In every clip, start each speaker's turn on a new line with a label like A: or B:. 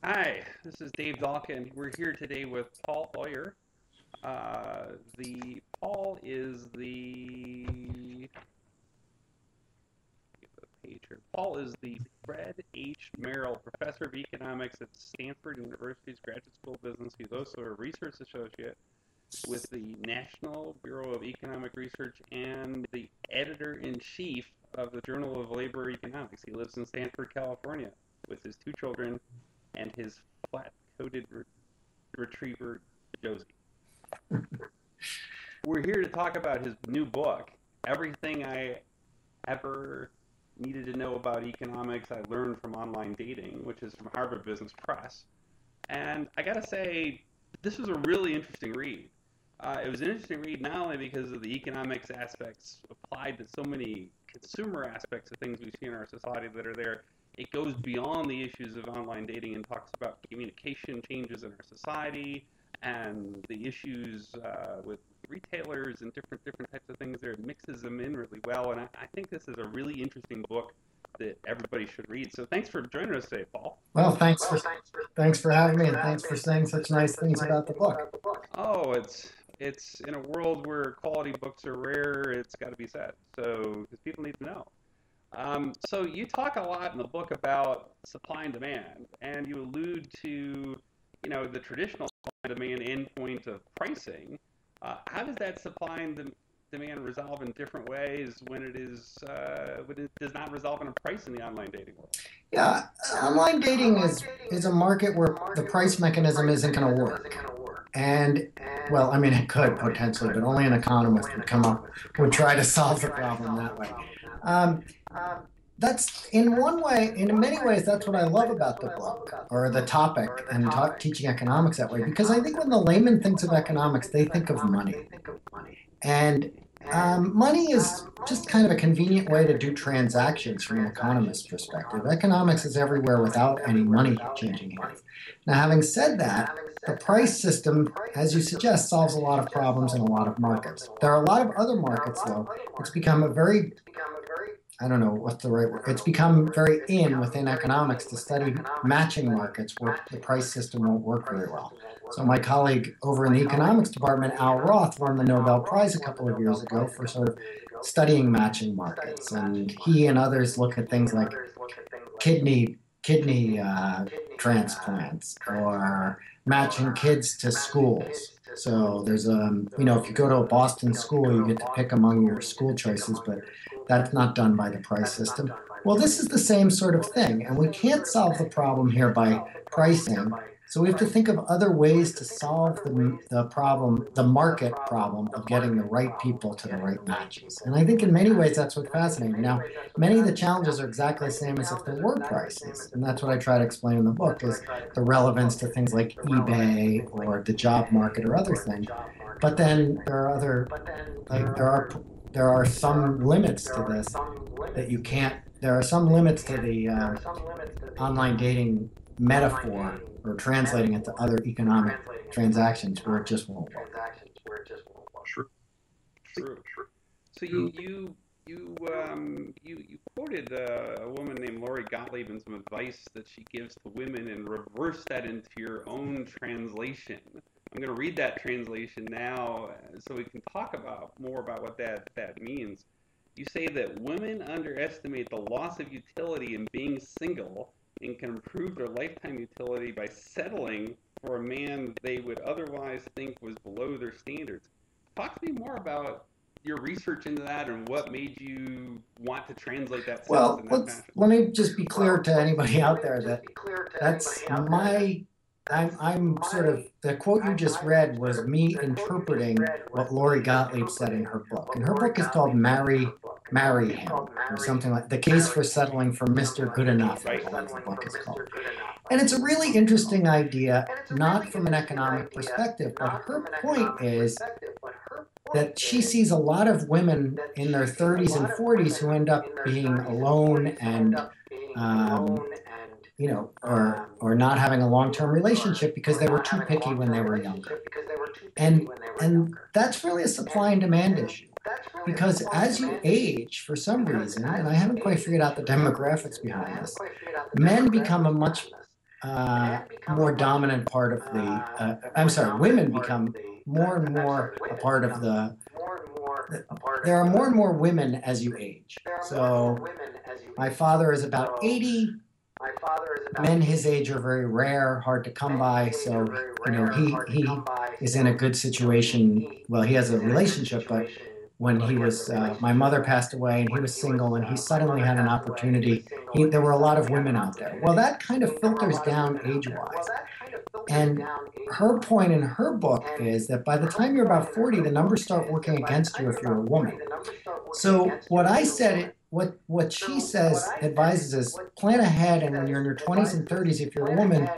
A: Hi, this is Dave Dalka, and we're here today with Paul Oyer. The Paul is the page here. Paul is the Fred H. Merrill Professor of Economics at Stanford University's Graduate School of Business. He's also a research associate with the National Bureau of Economic Research and the editor-in-chief of the Journal of Labor Economics. He lives in Stanford, California, with his two children and his flat-coated retriever, Josie. We're here to talk about his new book, Everything I Ever Needed to Know About Economics I Learned from Online Dating, which is from Harvard Business Press. And I gotta say, this was a really interesting read. It was an interesting read not only because of the economics aspects applied to so many consumer aspects of things we see in our society that are there. It goes beyond the issues of online dating and talks about communication changes in our society and the issues with retailers and different types of things there. It mixes them in really well, and I think this is a really interesting book that everybody should read. So thanks for joining us today, Paul.
B: Well, thanks for having me, and thanks for saying such nice things about the book.
A: Oh, it's in a world where quality books are rare. It's got to be said. So because people need to know. So you talk a lot in the book about supply and demand, and you allude to, the traditional supply and demand endpoint of pricing. How does that supply and demand resolve in different ways when it does not resolve in a price in the online dating world?
B: Yeah, online dating is a market where the price mechanism isn't going to work. And, well, I mean, it could potentially, but only an economist would try to solve the problem that way. That's in one way, in many ways, that's what I love about the book or the topic and teaching economics that way. Because I think when the layman thinks of economics, they think of money. And money is just kind of a convenient way to do transactions from an economist's perspective. Economics is everywhere without any money changing hands. Now, having said that, the price system, as you suggest, solves a lot of problems in a lot of markets. There are a lot of other markets, though. It's become a very, I don't know what's the right word. It's become very within economics to study matching markets where the price system won't work very well. So my colleague over in the economics department, Al Roth, won the Nobel Prize a couple of years ago for sort of studying matching markets. And he and others look at things like kidney transplants or matching kids to schools. So there's if you go to a Boston school, you get to pick among your school choices, but that's not done by the price system. Well, this is the same sort of thing, and we can't solve the problem here by pricing. So we have to think of other ways to solve the problem, the market problem of getting the right people to the right matches. And I think in many ways that's what's fascinating. Now, many of the challenges are exactly the same as if there were prices. And that's what I try to explain in the book is the relevance to things like eBay or the job market or other things. But then there are some limits to this that you can't, there are some limits to the online dating metaphor or translating it to other economic transactions where it just won't work.
A: True. So you quoted a woman named Lori Gottlieb and some advice that she gives to women and reverse that into your own translation. I'm going to read that translation now so we can talk more about what that means. You say that women underestimate the loss of utility in being single and can improve their lifetime utility by settling for a man they would otherwise think was below their standards. Talk to me more about your research into that and what made you want to translate that sentence in that fashion.
B: Let me just be clear to anybody out there that that's I'm sort of, the quote you just read was me interpreting what Lori Gottlieb said in her book. And her book is called Marry Him, or something like The Case for Settling for Mr. Good Enough, I believe the book is called. And it's a really interesting idea, not from an economic perspective, but her point is that she sees a lot of women in their 30s and 40s who end up being alone and or not having a long-term relationship because they were too picky when they were younger. And that's really a supply and demand issue. Because as you age, for some reason, and I haven't quite figured out the demographics behind this, men become a much more dominant part of the, I'm sorry, women become more and more a part of there are more and more women as you age. So my father is about 80. Men his age are very rare, hard to come by. So, you know, he is in a good situation. Well, he has a relationship, but when he was, my mother passed away and he was single and he suddenly had an opportunity. There were a lot of women out there. Well, that kind of filters down age-wise. And her point in her book is that by the time you're about 40, the numbers start working against you if you're a woman. So what I said, what she says, advises is plan ahead, and when you're in your 20s and 30s, if you're a woman,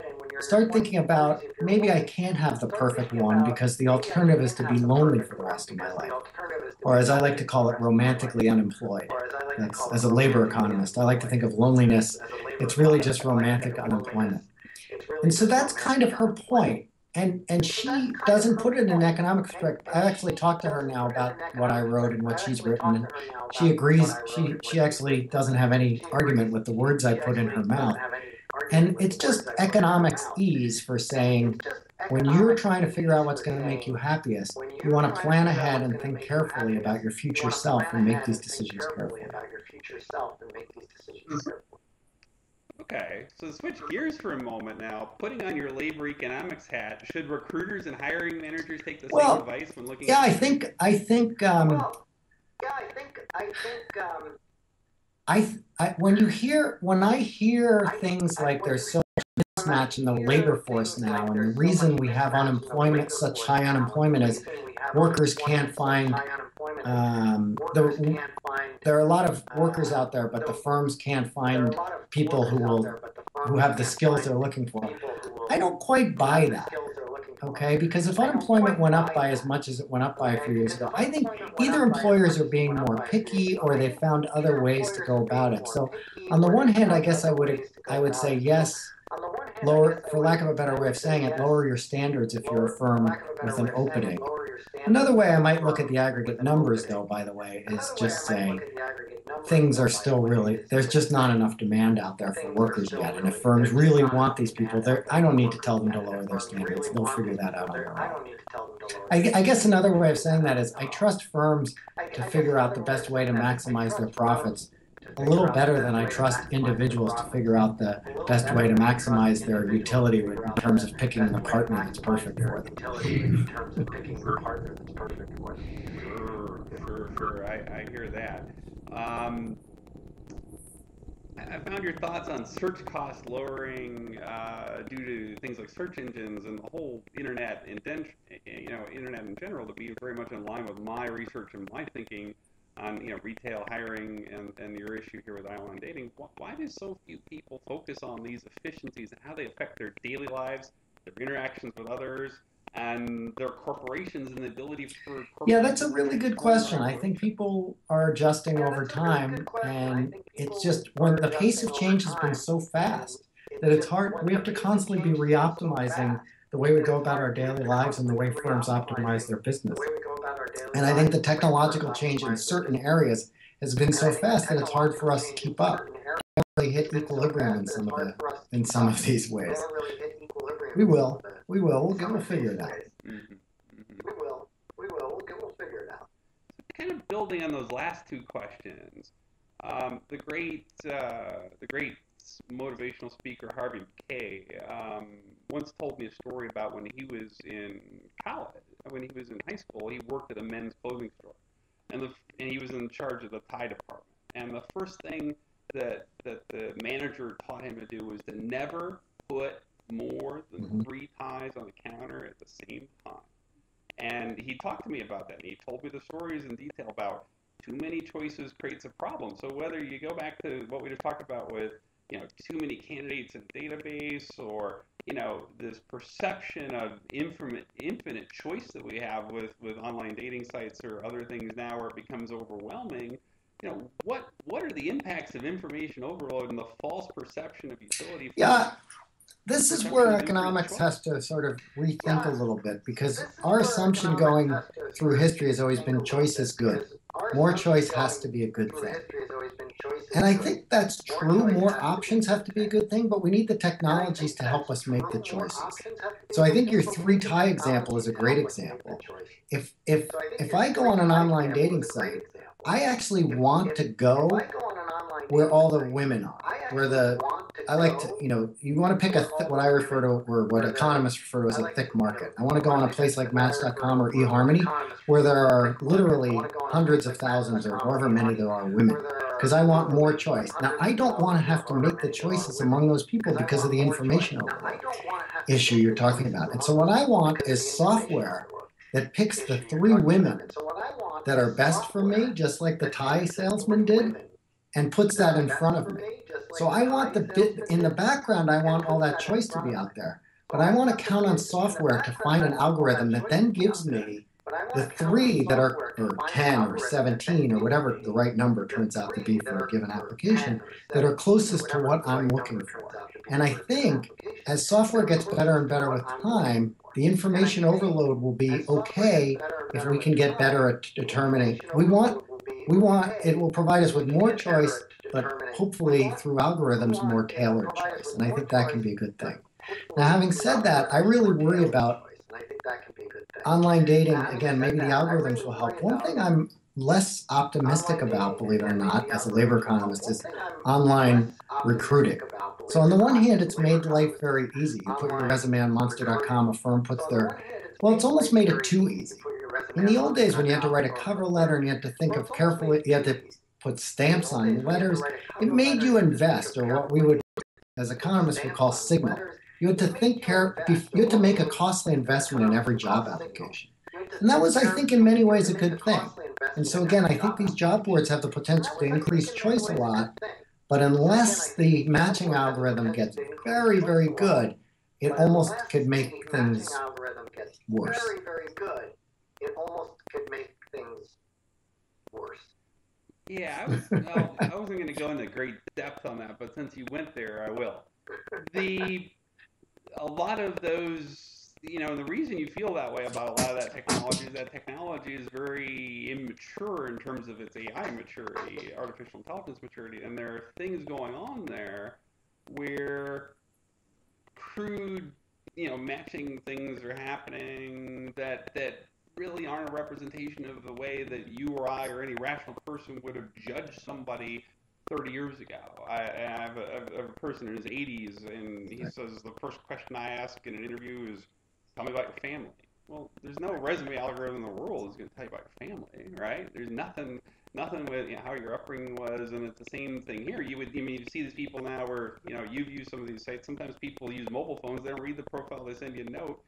B: start thinking about maybe I can't have the perfect one because the alternative is to be lonely for the rest of my life. Or as I like to call it, romantically unemployed. That's, as a labor economist, I like to think of loneliness. It's really just romantic unemployment. And so that's kind of her point. And she doesn't put it in an economic perspective. I actually talked to her now about what I wrote and what she's written, and she agrees. She actually doesn't have any argument with the words I put in her mouth. And it's just economics ease for saying, when you're trying to figure out what's going to make you happiest, you want to plan ahead and think carefully about your future self and make these decisions carefully.
A: Okay, so switch gears for a moment now. Putting on your labor economics hat, should recruiters and hiring managers take the same advice when looking?
B: Yeah,
A: at when I hear things like there's so much mismatch in the labor force now, and the reason we have unemployment, such high unemployment, is workers can't find. There are a lot of workers out there, but the firms can't find people who have the skills they're looking for. I don't quite buy that. Okay, because if unemployment went up by as much as it went up by a few years ago, I think either employers are being more picky or they found other ways to go about it. So on the one hand, I guess I would say yes, lower, for lack of a better way of saying it, lower your standards if you're a firm with an opening. Another way I might look at the aggregate numbers, though, by the way, is just saying things are still really, there's just not enough demand out there for workers yet. And if firms really want these people, I don't need to tell them to lower their standards. They'll figure that out on their own. I guess another way of saying that is I trust firms to figure out the best way to maximize their profits a little better than I trust individuals to figure out the best way to maximize their utility in terms of picking the partner that's perfect for them. Sure. I hear that. I found your thoughts on search cost lowering due to things like search engines and the whole internet internet in general to be very much in line with my research and my thinking on retail hiring and your issue here with online dating. Why do so few people focus on these efficiencies and how they affect their daily lives, their interactions with others, and their corporations and the ability for...
B: Yeah, that's a really good question. I think people are adjusting over time, and it's just when the pace of change has been so fast that it's hard. We have to constantly be re-optimizing the way we go about our daily lives and the way firms optimize their business. And I think the technological change in certain areas has been so fast that it's hard for us to keep up. We really hit equilibrium in some of these ways. We will. We'll figure it out.
A: Kind of building on those last two questions, the great motivational speaker Harvey Kay once told me a story about when he was in college. When he was in high school, he worked at a men's clothing store, and he was in charge of the tie department. And the first thing that the manager taught him to do was to never put more than 3 ties on the counter at the same time. And he talked to me about that, and he told me the stories in detail about too many choices creates a problem. So whether you go back to what we just talked about with too many candidates in a database, or this perception of infinite choice that we have with online dating sites or other things now, where it becomes overwhelming. What are the impacts of information overload and the false perception of utility?
B: Yeah, this is where economics has to sort of rethink a little bit, because our assumption going through history has always been choice is good. More choice has to be a good thing. And I think that's true. More options have to be a good thing, but we need the technologies to help us make the choices. So I think your three tie example is a great example. If I go on an online dating site, I actually want to go where all the women are, where I like to, you want to pick what I refer to, or what economists refer to as a thick market. I want to go on a place like Match.com or eHarmony, where there are literally hundreds of thousands or however many there are women, because I want more choice. Now, I don't want to have to make the choices among those people because of the information overload issue you're talking about. And so what I want is software that picks the three women that are best for me, just like the tie salesman did, and puts that in front of me. So I want the bit in the background, I want all that choice to be out there. But I want to count on software to find an algorithm that then gives me the three that are, or 10 or 17 or whatever the right number turns out to be for a given application, that are closest to what I'm looking for. And I think as software gets better and better with time, the information overload will be okay if we can get better at determining. It will provide us with more choice, but hopefully through algorithms, more tailored choice. And I think that can be a good thing. Now, having said that, I really worry about online dating. Again, maybe the algorithms will help. One thing I'm less optimistic about, believe it or not, as a labor economist, is online recruiting. So on the one hand, it's made life very easy. You put your resume on monster.com, a firm puts well, it's almost made it too easy. In the old days, when you had to write a cover letter and you had to think of carefully, you had to put stamps on letters, it made you invest, or what we would, as economists, would call signal. You had to you had to make a costly investment in every job application. And that was, I think, in many ways a good thing. And so again, I think these job boards have the potential to increase choice a lot, but unless the matching algorithm gets very, very good, it almost could make things worse.
A: Yeah, I wasn't going to go into great depth on that, but since you went there, I will. A lot of those, the reason you feel that way about a lot of that technology is very immature in terms of its AI maturity, artificial intelligence maturity, and there are things going on there where crude, matching things are happening that really aren't a representation of the way that you or I or any rational person would have judged somebody 30 years ago. I have a person in his 80s, and he says the first question I ask in an interview is, tell me about your family. Well, there's no resume algorithm in the world that's going to tell you about your family, right? There's nothing with how your upbringing was, and it's the same thing here. You see these people now where, you've used some of these sites. Sometimes people use mobile phones. They don't read the profile. They send you a note.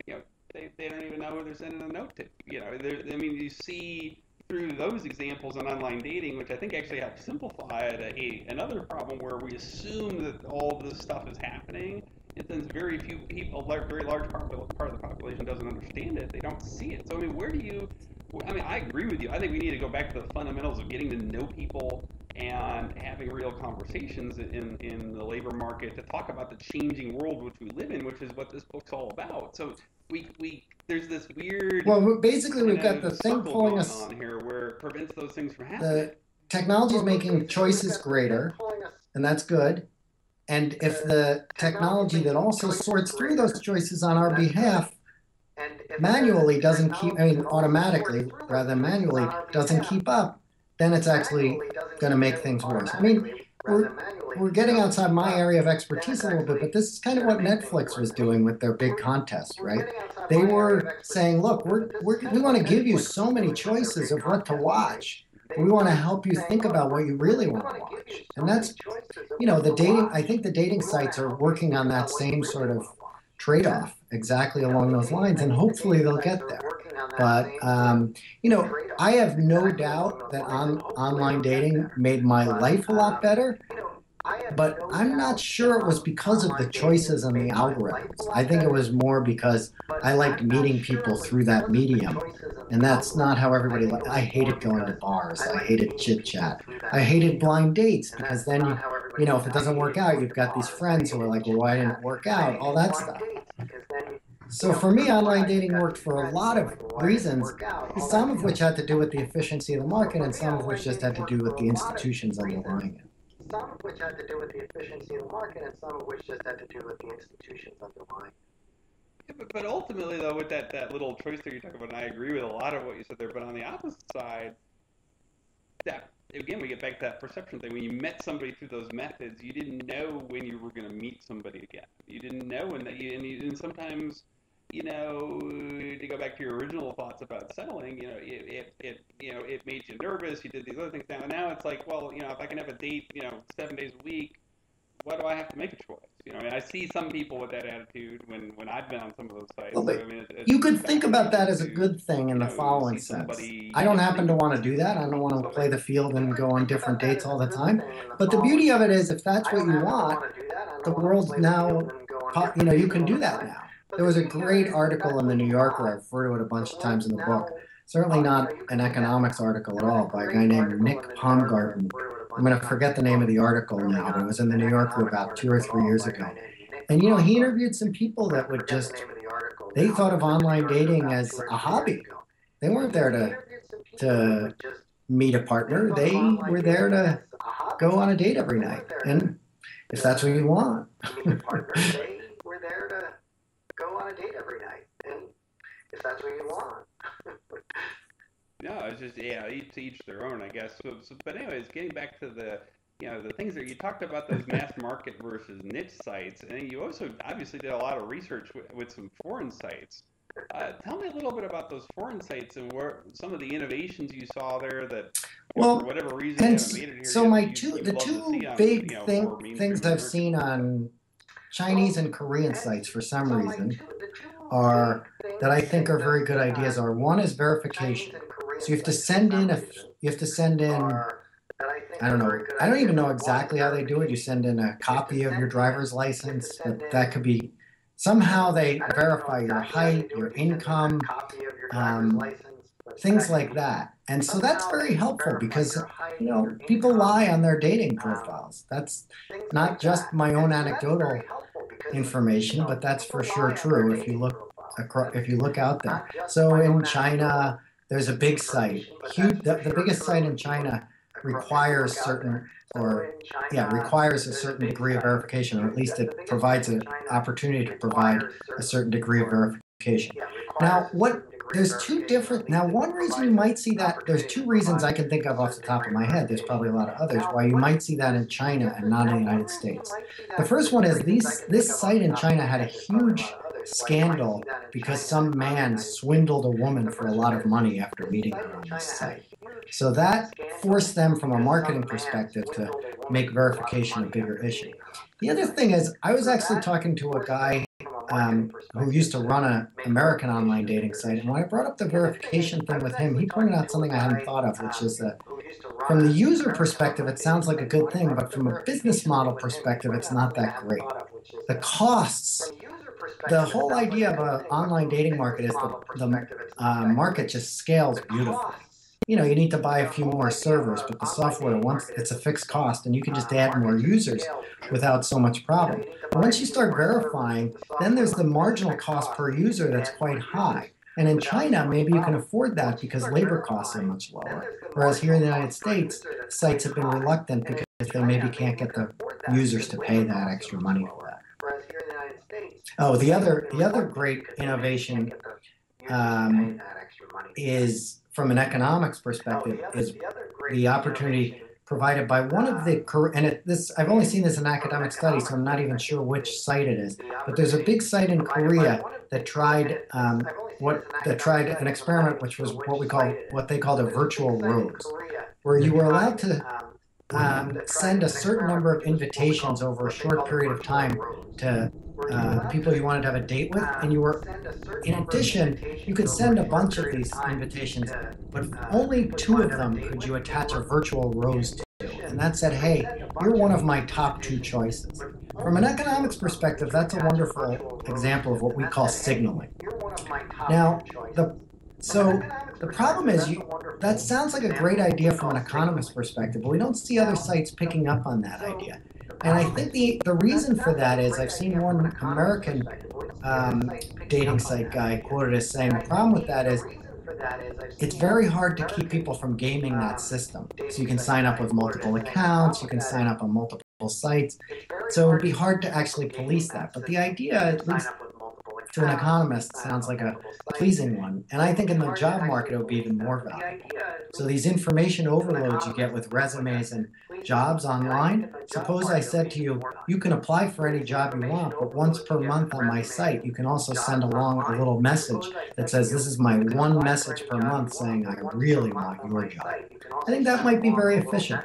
A: They don't even know who they're sending a note to. You see through those examples on online dating, which I think actually helps simplify it, another problem where we assume that all this stuff is happening, and since very few people, a very large part of the population doesn't understand it, they don't see it. So, I agree with you. I think we need to go back to the fundamentals of getting to know people and having real conversations in the labor market to talk about the changing world which we live in, which is what this book's all about. So there's this weird.
B: Well, basically, we've got the thing pulling us
A: on here where it prevents those things from happening.
B: The technology is making choices greater, and that's good. And if the technology that also sorts through those choices on our behalf manually doesn't keep, automatically rather than manually doesn't keep up, then it's actually going to make things worse. We're getting outside my area of expertise a little bit, but this is kind of what Netflix was doing with their big contest, right? They were saying, look, we want to give you so many choices of what to watch. We want to help you think about what you really want to watch. And that's, I think the dating sites are working on that same sort of trade-off exactly along those lines, and hopefully they'll get there. But, I have no doubt that online dating made my life a lot better, but I'm not sure it was because of the choices and the algorithms. I think it was more because I liked meeting people through that medium, and that's not how everybody I hated going to bars. I hated chit-chat. I hated blind dates, because then, if it doesn't work out, you've got these friends who are like, well, why didn't it work out? All that stuff. So for me, online dating worked for a lot of reasons, some of which had to do with the efficiency of the market and some of which just had to do with the institutions underlying it.
C: Some of which had to do with the efficiency of the market and some of which just had to do with the institutions underlying.
A: Yeah, but ultimately, though, with that little choice there you talk about, and I agree with a lot of what you said there, but on the opposite side, that again, we get back to that perception thing. When you met somebody through those methods, you didn't know when you were going to meet somebody again. You didn't know when that and sometimes, to go back to your original thoughts about settling, it made you nervous. You did these other things. Now it's like, well, if I can have a date, 7 days a week, why do I have to make a choice? I mean, I see some people with that attitude when I've been on some of those sites.
B: Well,
A: So, I mean,
B: you could think about that
A: fascinating
B: as a good thing in the following
A: see
B: sense.
A: somebody
B: I don't happen to want to do that. I don't want to play the field and go on different dates all the time. But the beauty of it is, if that's what you want, the world's now, you can do that now. There was a great article in the New Yorker, I refer to it a bunch of times in the book, certainly not an economics article at all, by a guy named Nick Baumgarten. I'm going to forget the name of the article now, but it was in the New Yorker about 2 or 3 years ago. And, he interviewed some people that would they thought of online dating as a hobby. They weren't there to meet a partner. They were there to go on a date every night. And if that's what you want.
C: They were there to go on a date every night. And if that's what you want.
A: No, it's just each their own, I guess. But anyways, getting back to the things that you talked about, those mass market versus niche sites, and you also obviously did a lot of research with some foreign sites. Tell me a little bit about those foreign sites and where some of the innovations you saw there that, for whatever reason, you haven't made it here
B: so
A: yet.
B: the two big things I've seen on Chinese and Korean sites for some reason are that I think are very good ideas are one is verification. So you have to send in I don't know. I don't even know exactly how they do it. You send in a copy of your driver's license, but that could be somehow they verify your height, your income, things like that. And so that's very helpful because, people lie on their dating profiles. That's not just my own anecdotal information, but that's for sure true if you look out there. So in China, there's a big site. The biggest site in China requires requires a certain degree of verification, or at least it provides an opportunity to provide a certain degree of verification. Now, one reason you might see that, there's two reasons I can think of off the top of my head, there's probably a lot of others, why you might see that in China and not in the United States. The first one is this site in China had a huge scandal because some man swindled a woman for a lot of money after meeting her on this site. So that forced them from a marketing perspective to make verification a bigger issue. The other thing is, I was actually talking to a guy who used to run an American online dating site, and when I brought up the verification thing with him, he pointed out something I hadn't thought of, which is that from the user perspective, it sounds like a good thing, but from a business model perspective, it's not that great. The costs, the whole idea of an online dating market is the market just scales beautifully. You need to buy a few more servers, but the software, once it's a fixed cost, and you can just add more users without so much problem. But once you start verifying, then there's the marginal cost per user that's quite high. And in China, maybe you can afford that because labor costs are much lower. Whereas here in the United States, sites have been reluctant because they maybe can't get the users to pay that extra money for that. Oh, the other great innovation is, from an economics perspective, is the opportunity provided by one of the, I've only seen this in academic studies, so I'm not even sure which site it is, but there's a big site in Korea that tried an experiment, which was what they called a virtual rose, where you were allowed to send a certain number of invitations over a short period of time to people you wanted to have a date with, and in addition, you could send a bunch of these invitations, but only 2 of them could you attach a virtual rose to, and that said, hey, you're one of my top 2 choices. From an economics perspective, that's a wonderful example of what we call signaling. Now, the problem is, that sounds like a great idea from an economist perspective, but we don't see other sites picking up on that idea. And I think the reason for that is I've seen one American dating site guy quoted as saying the problem with that is it's very hard to keep people from gaming that system. So you can sign up with multiple accounts, you can sign up on multiple sites. So it would be hard to actually police that. But the idea, at least to an economist, sounds like a pleasing one. And I think in the job market, it would be even more valuable. So these information overloads you get with resumes and jobs online, suppose I said to you, you can apply for any job you want, but once per month on my site, you can also send along a little message that says, this is my one message per month saying I really want your job. I think that might be very efficient.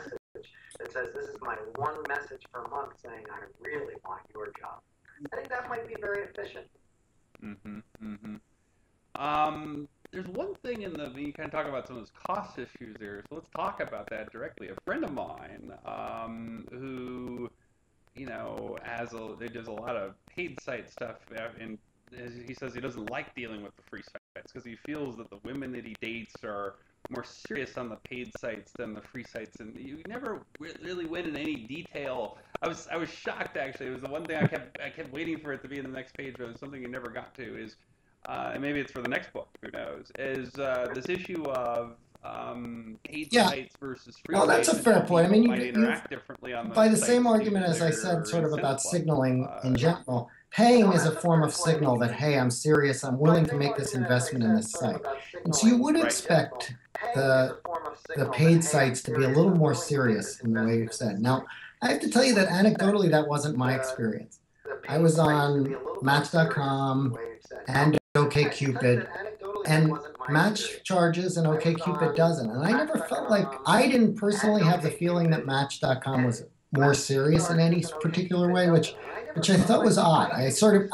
C: That says, this is my one message per month saying I really want your job. I think that might be very efficient.
A: There's one thing you kind of talk about some of those cost issues there, so let's talk about that directly. A friend of mine who, does a lot of paid site stuff, and he says he doesn't like dealing with the free sites because he feels that the women that he dates are more serious on the paid sites than the free sites, and you never really went in any detail. I was shocked, actually. It was the one thing I kept waiting for it to be in the next page, but it was something you never got to. Is and maybe it's for the next book, who knows, is this issue of paid sites versus free sites.
B: Well, that's a fair point. I mean, you
A: interact differently on
B: by the same argument as I said sort of about signaling in general, paying is a form of signal that, hey, I'm serious, I'm willing to make this investment in this site. And so you would expect the paid sites to be a little more serious in the way you've said. Now, I have to tell you that anecdotally, that wasn't my experience. I was on Match.com and OkCupid, and Match charges and OkCupid doesn't. And I never felt like, I didn't personally have the feeling that Match.com was more serious in any particular way, which I thought was odd. I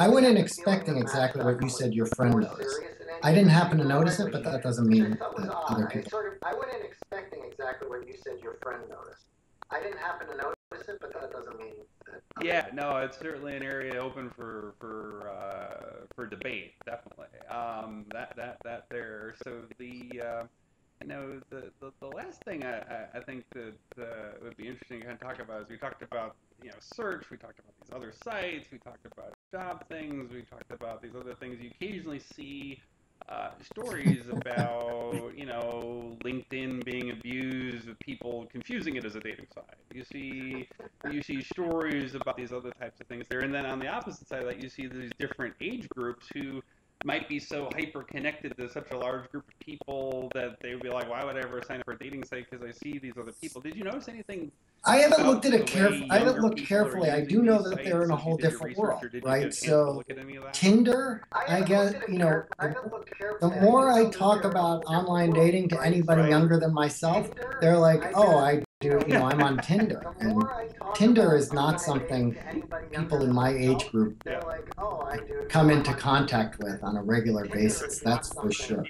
B: went in expecting exactly what you said your friend noticed. I didn't happen to notice it, but that doesn't mean that other people.
C: I went in expecting exactly what you said your friend noticed. I didn't happen to notice it, but that doesn't mean that.
A: Yeah, no, it's certainly an area open for debate, definitely. That there. So the last thing I think that would be interesting to kind of talk about is we talked about search, we talked about these other sites, we talked about job things, we talked about these other things. You occasionally see stories about LinkedIn being abused, with people confusing it as a dating site. You see stories about these other types of things there, and then on the opposite side of that, you see these different age groups who might be so hyper connected to such a large group of people that they would be like, why would I ever sign up for a dating site because I see these other people? Did you notice anything?
B: I haven't looked at it carefully. I haven't looked carefully. I do know that they're in a whole different world, right? So Tinder, I guess, the more I talk about online dating to anybody younger than myself, they're like, oh, I'm on Tinder. And Tinder is not something people in my age group come into contact with on a regular basis. That's for sure.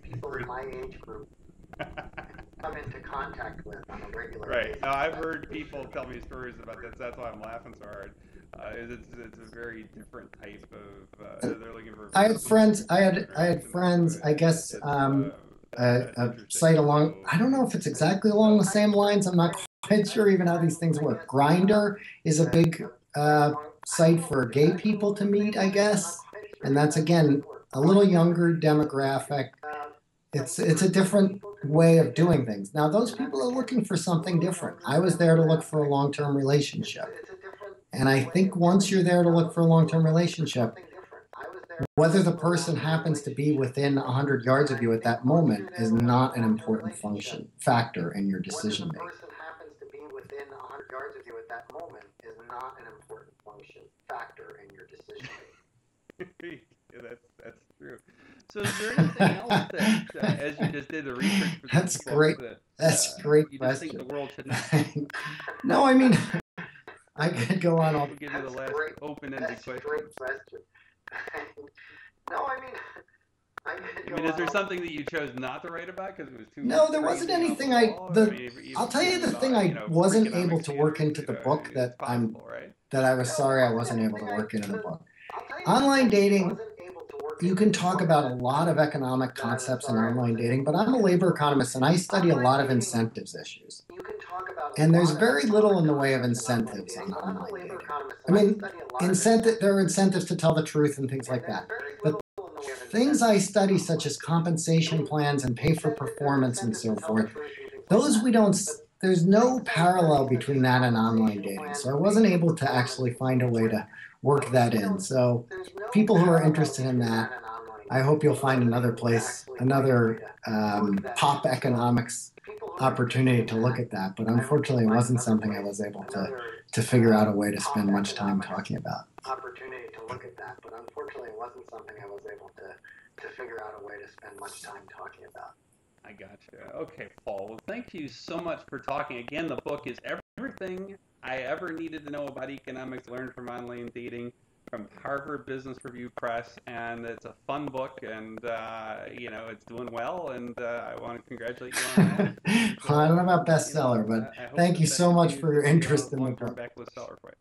C: People in my age group come into contact with on a regular basis.
A: Right. No, I've heard people tell me stories about that. That's why I'm laughing so hard. It's a very different type of. They're looking for.
B: I had friends. I guess. A site along. I don't know if it's exactly along the same lines. I'm not quite sure even how these things work. Grindr is a big site for gay people to meet, I guess, and that's again a little younger demographic. It's a different way of doing things. Now, those people are looking for something different. I was there to look for a long-term relationship. And I think once you're there to look for a long-term relationship, whether the person happens to be within 100 yards of you at that moment is not an important factor in your decision making.
C: Whether the person happens to be within 100 yards of you at that moment is not an important factor in your decision making.
A: Yeah, that's true. So is there anything else that, as you just did the research for
B: That's great. That's great
A: you
B: question.
A: Just think the world should
B: No, I mean, I could go on.
A: I'll give you the last open-ended question.
C: Great question. No, I mean,
A: is there something that you chose not to write about because it was too?
B: No, there wasn't anything. I'll tell you the thing I wasn't able to work into the book that I was sorry I wasn't able to work into the book. Online dating. You can talk about a lot of economic concepts in online dating, but I'm a labor economist and I study a lot of incentives issues. And there's very little in the way of incentives on online dating. I mean, there are incentives to tell the truth and things like that. But things I study, such as compensation plans and pay for performance and so forth, those we don't, there's no parallel between that and online dating. So I wasn't able to actually find a way to work that in. So people who are interested in that, I hope you'll find another place, another pop economics opportunity to look at that. But unfortunately, it wasn't something I was able to figure out a way to spend much time talking about.
C: Opportunity to look at that, but unfortunately, it wasn't something I was able to figure out a way to spend much time talking about.
A: I gotcha. Okay, Paul. Well, thank you so much for talking. Again, the book is Everything I Ever Needed to Know About Economics Learned from Online Dating from Harvard Business Review Press, and it's a fun book, and it's doing well, and I want to congratulate you on that.
B: Well, I don't know about bestseller, but thank you so much for your interest in the book.
A: Backlist seller for it.